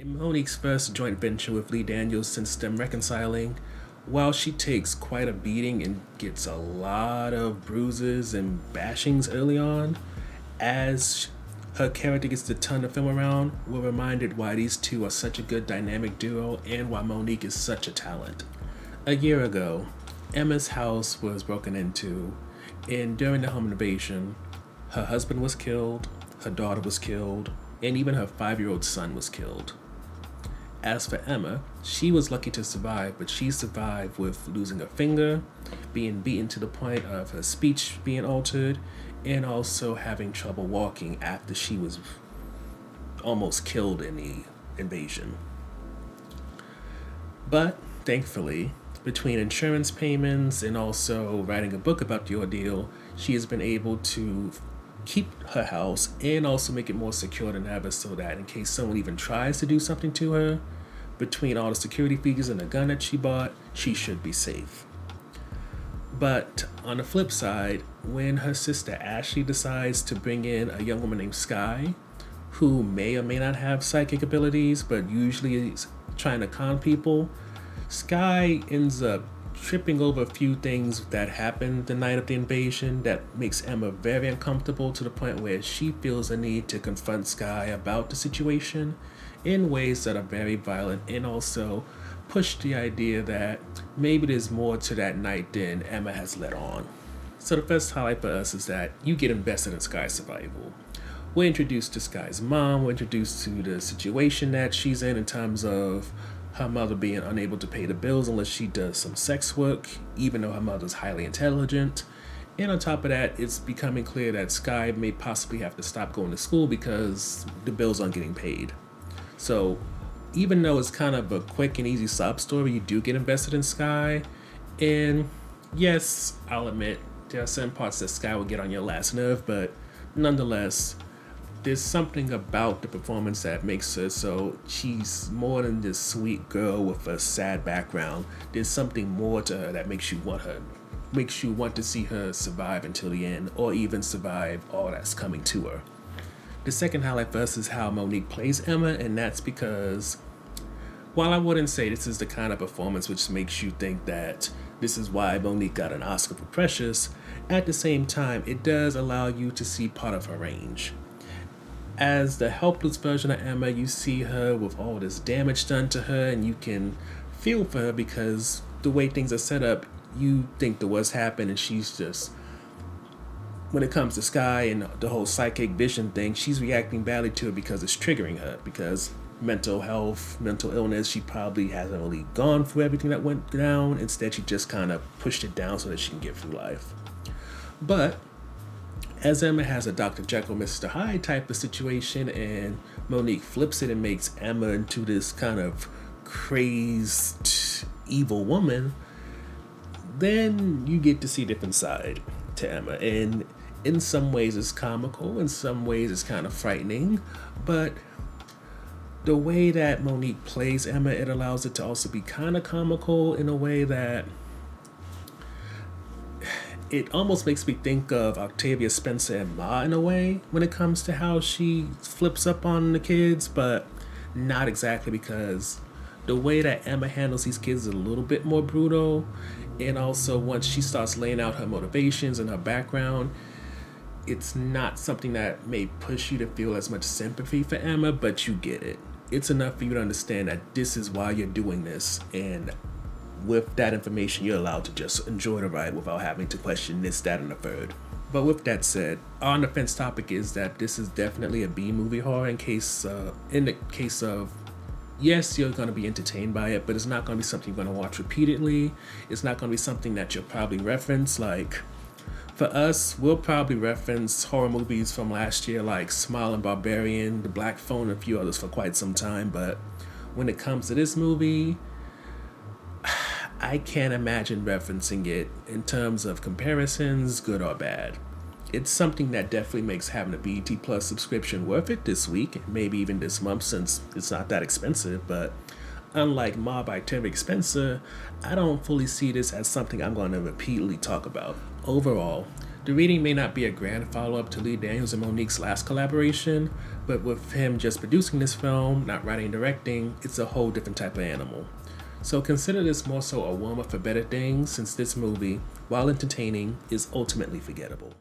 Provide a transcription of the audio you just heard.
In Monique's first joint venture with Lee Daniels since them reconciling, while she takes quite a beating and gets a lot of bruises and bashings early on, as her character gets to turn the film around, we're reminded why these two are such a good dynamic duo and why Monique is such a talent. A year ago, Emma's house was broken into, and during the home invasion, her husband was killed, her daughter was killed, and even her 5-year-old son was killed. As for Emma, she was lucky to survive, but she survived with losing a finger, being beaten to the point of her speech being altered, and also having trouble walking after she was almost killed in the invasion. But thankfully, between insurance payments and also writing a book about the ordeal, she has been able to keep her house and also make it more secure than ever so that in case someone even tries to do something to her, between all the security features and the gun that she bought, she should be safe. But on the flip side, when her sister Ashley decides to bring in a young woman named Sky, who may or may not have psychic abilities but usually is trying to con people, Sky ends up tripping over a few things that happened the night of the invasion that makes Emma very uncomfortable to the point where she feels a need to confront Sky about the situation in ways that are very violent and also push the idea that maybe there's more to that night than Emma has let on. So the first highlight for us is that you get invested in Sky's survival. We're introduced to Sky's mom, we're introduced to the situation that she's in terms of her mother being unable to pay the bills unless she does some sex work, even though her mother's highly intelligent. And on top of that, it's becoming clear that Sky may possibly have to stop going to school because the bills aren't getting paid. So even though it's kind of a quick and easy sob story, you do get invested in Sky. And yes, I'll admit, there are certain parts that Sky will get on your last nerve, but nonetheless, there's something about the performance that makes her so she's more than this sweet girl with a sad background. There's something more to her that makes you want to see her survive until the end, or even survive all that's coming to her. The second highlight for us is how Monique plays Emma, and that's because while I wouldn't say this is the kind of performance which makes you think that this is why Monique got an Oscar for Precious, at the same time, it does allow you to see part of her range. As the helpless version of Emma, you see her with all this damage done to her, and you can feel for her because the way things are set up, you think the worst happened, and she's just, when it comes to Sky and the whole psychic vision thing, she's reacting badly to it because it's triggering her, because mental health, mental illness, she probably hasn't really gone through everything that went down. Instead, she just kind of pushed it down so that she can get through life. But as Emma has a Dr. Jekyll, Mr. Hyde type of situation, and Monique flips it and makes Emma into this kind of crazed evil woman, then you get to see a different side to Emma. And in some ways it's comical, in some ways it's kind of frightening, but the way that Monique plays Emma, it allows it to also be kind of comical in a way that it almost makes me think of Octavia Spencer and Ma in a way when it comes to how she flips up on the kids, but not exactly, because the way that Emma handles these kids is a little bit more brutal. And also once she starts laying out her motivations and her background, it's not something that may push you to feel as much sympathy for Emma, but you get it. It's enough for you to understand that this is why you're doing this, and with that information, you're allowed to just enjoy the ride without having to question this, that, and the third. But with that said, our defense topic is that this is definitely a B-movie horror in the case of, yes, you're going to be entertained by it, but it's not going to be something you're going to watch repeatedly. It's not going to be something that you'll probably reference. Like, for us, we'll probably reference horror movies from last year like Smile and Barbarian, The Black Phone, and a few others for quite some time. But when it comes to this movie, I can't imagine referencing it in terms of comparisons, good or bad. It's something that definitely makes having a BET Plus subscription worth it this week, maybe even this month since it's not that expensive, but unlike Ma by Terry Spencer, I don't fully see this as something I'm going to repeatedly talk about. Overall, The reading may not be a grand follow-up to Lee Daniels and Monique's last collaboration, but with him just producing this film, not writing and directing, it's a whole different type of animal. So consider this more so a warm-up for better things, since this movie, while entertaining, is ultimately forgettable.